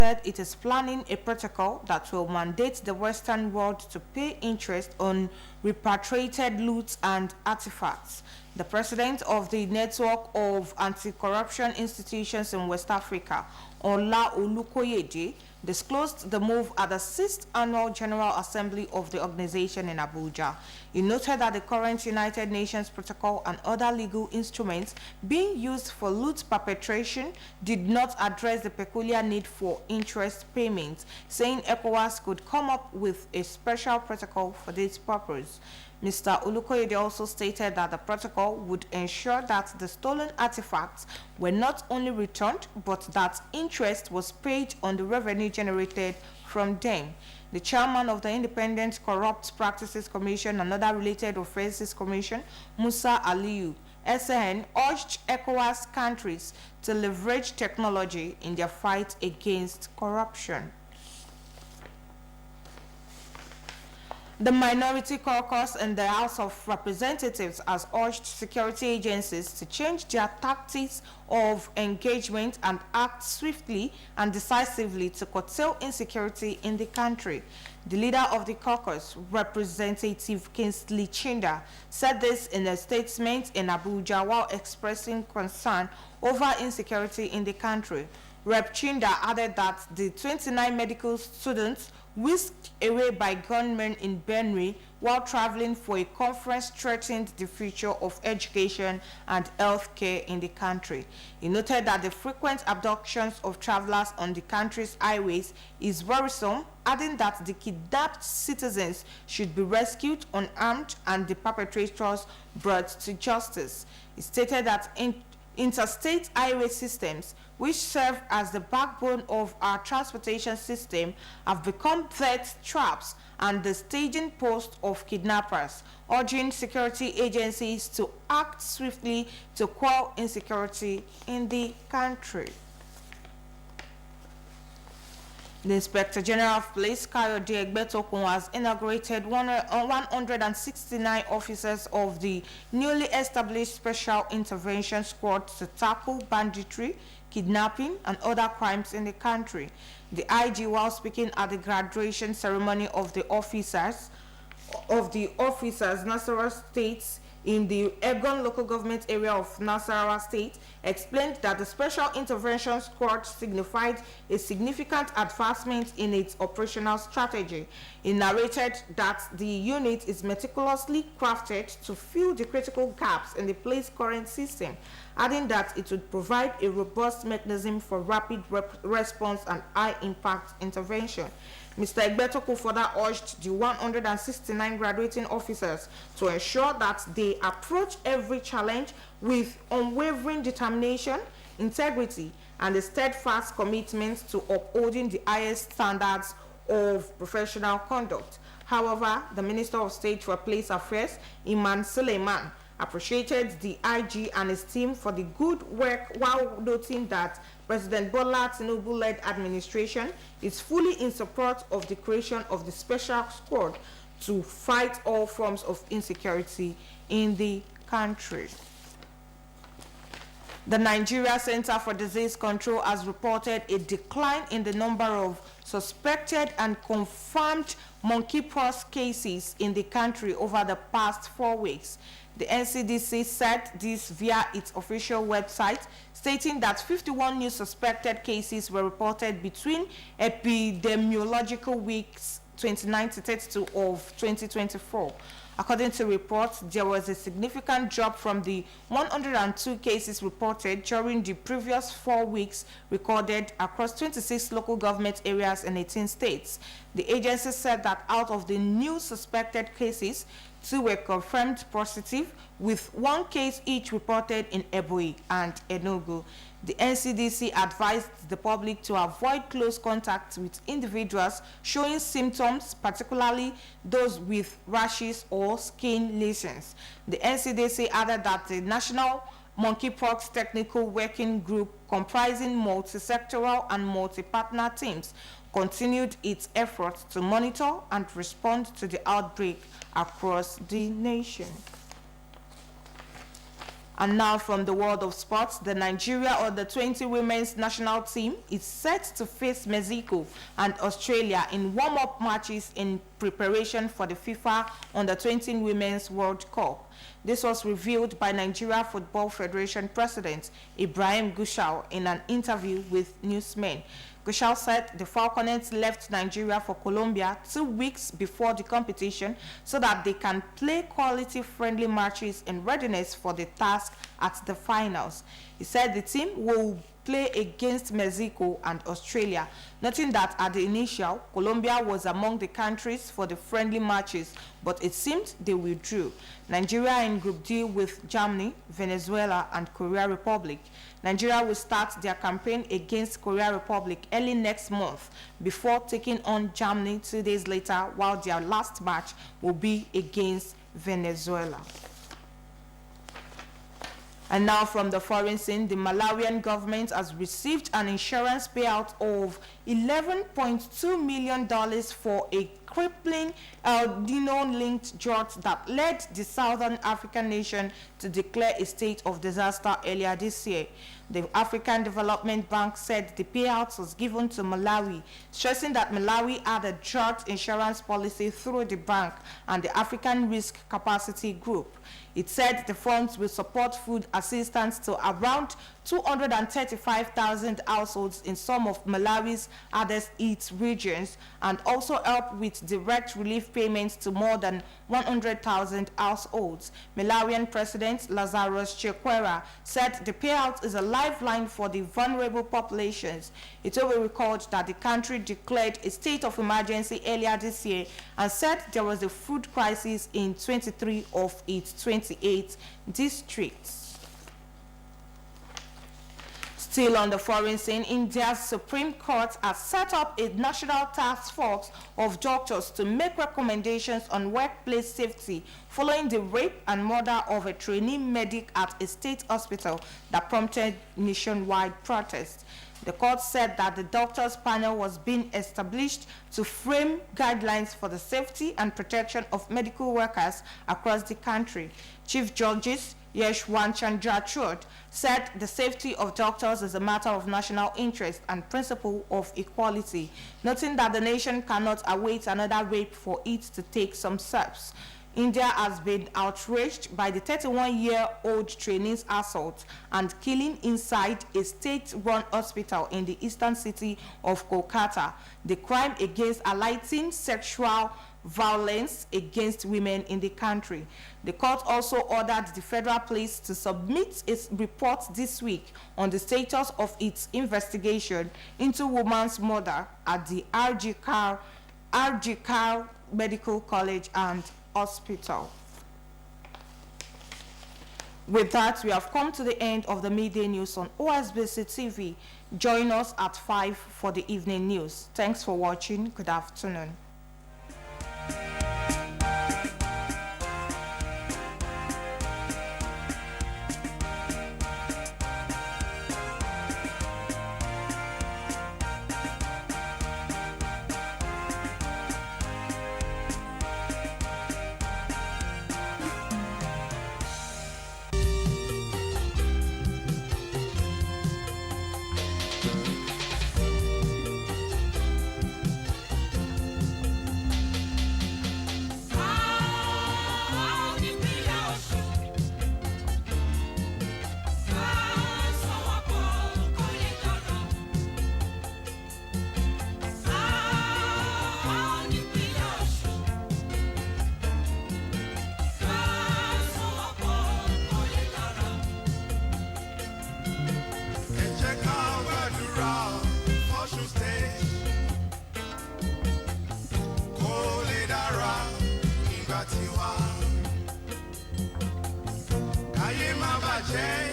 said it is planning a protocol that will mandate the Western world to pay interest on repatriated loot and artifacts. The president of the Network of Anti-Corruption Institutions in West Africa, Ola Olukoyede, disclosed the move at the 6th Annual General Assembly of the organization in Abuja. He noted that the current United Nations protocol and other legal instruments being used for loot perpetration did not address the peculiar need for interest payments, saying ECOWAS could come up with a special protocol for this purpose. Mr. Olukoyede also stated that the protocol would ensure that the stolen artifacts were not only returned, but that interest was paid on the revenue generated from them. The chairman of the Independent Corrupt Practices Commission and other related offenses commission, Musa Aliyu, SAN, urged ECOWAS countries to leverage technology in their fight against corruption. The Minority Caucus in the House of Representatives has urged security agencies to change their tactics of engagement and act swiftly and decisively to curtail insecurity in the country. The leader of the caucus, Representative Kingsley Chinda, said this in a statement in Abuja while expressing concern over insecurity in the country. Rep. Chinda added that the 29 medical students whisked away by gunmen in Benue while traveling for a conference threatened the future of education and health care in the country. He noted that the frequent abductions of travelers on the country's highways is worrisome, adding that the kidnapped citizens should be rescued unarmed and the perpetrators brought to justice. He stated that interstate highway systems, which serve as the backbone of our transportation system, have become death traps and the staging post of kidnappers, urging security agencies to act swiftly to quell insecurity in the country. The Inspector General of Police, Kayode Egbetokun, has inaugurated 169 officers of the newly established Special Intervention Squad to tackle banditry, kidnapping, and other crimes in the country. The IG, while speaking at the graduation ceremony of the officers, Nasarawa State, in the Egon local government area of Nasarawa State, explained that the Special Intervention Squad signified a significant advancement in its operational strategy. He narrated that the unit is meticulously crafted to fill the critical gaps in the police current system, adding that it would provide a robust mechanism for rapid response and high-impact intervention. Mr. Egbetokun further urged the 169 graduating officers to ensure that they approach every challenge with unwavering determination, integrity, and a steadfast commitment to upholding the highest standards of professional conduct. However, the Minister of State for Police Affairs, Iman Suleiman, appreciated the IG and his team for the good work while noting that President Bola Tinubu-led administration is fully in support of the creation of the special squad to fight all forms of insecurity in the country. The Nigeria Center for Disease Control has reported a decline in the number of suspected and confirmed monkeypox cases in the country over the past 4 weeks. The NCDC said this via its official website, stating that 51 new suspected cases were reported between epidemiological weeks 29 to 32 of 2024. According to reports, there was a significant drop from the 102 cases reported during the previous 4 weeks recorded across 26 local government areas in 18 states. The agency said that out of the new suspected cases, 2 were confirmed positive, with 1 case each reported in Ebonyi and Enugu. The NCDC advised the public to avoid close contact with individuals showing symptoms, particularly those with rashes or skin lesions. The NCDC added that the National Monkeypox Technical Working Group, comprising multi-sectoral and multi-partner teams, continued its efforts to monitor and respond to the outbreak across the nation. And now from the world of sports, the Nigeria under-20 women's national team is set to face Mexico and Australia in warm-up matches in preparation for the FIFA under-20 Women's World Cup. This was revealed by Nigeria Football Federation President Ibrahim Gusau in an interview with newsmen. Gusau said the Falconets left Nigeria for Colombia 2 weeks before the competition so that they can play quality friendly matches in readiness for the task at the finals. He said the team will play against Mexico and Australia, noting that at the initial, Colombia was among the countries for the friendly matches, but it seemed they withdrew. Nigeria in Group D with Germany, Venezuela, and Korea Republic. Nigeria will start their campaign against Korea Republic early next month before taking on Germany 2 days later, while their last match will be against Venezuela. And now from the foreign scene, the Malawian government has received an insurance payout of $11.2 million for a crippling El Nino-linked drought that led the Southern African nation to declare a state of disaster earlier this year. The African Development Bank said the payout was given to Malawi, stressing that Malawi had a drought insurance policy through the bank and the African Risk Capacity Group. It said the funds will support food assistance to around 235,000 households in some of Malawi's hardest hit regions and also help with direct relief payments to more than 100,000 households. Malawian President Lazarus Chakwera said the payout is a lifeline for the vulnerable populations. It will be recalled that the country declared a state of emergency earlier this year and said there was a food crisis in 23 of its 28 districts. Still on the foreign scene, India's Supreme Court has set up a national task force of doctors to make recommendations on workplace safety following the rape and murder of a trainee medic at a state hospital that prompted nationwide protests. The court said that the doctors' panel was being established to frame guidelines for the safety and protection of medical workers across the country. Chief Judges Yeshwan Chandrachud said the safety of doctors is a matter of national interest and principle of equality, noting that the nation cannot await another rape for it to take some steps. India has been outraged by the 31-year-old trainee's assault and killing inside a state-run hospital in the eastern city of Kolkata. The crime against highlighting sexual violence against women in the country. The court also ordered the federal police to submit its report this week on the status of its investigation into woman's murder at the RG Kar Medical College and Hospital. With that, we have come to the end of the midday news on OSBC TV. Join us at 5 for the evening news. Thanks for watching. Good afternoon. Ayé má bàjẹ́.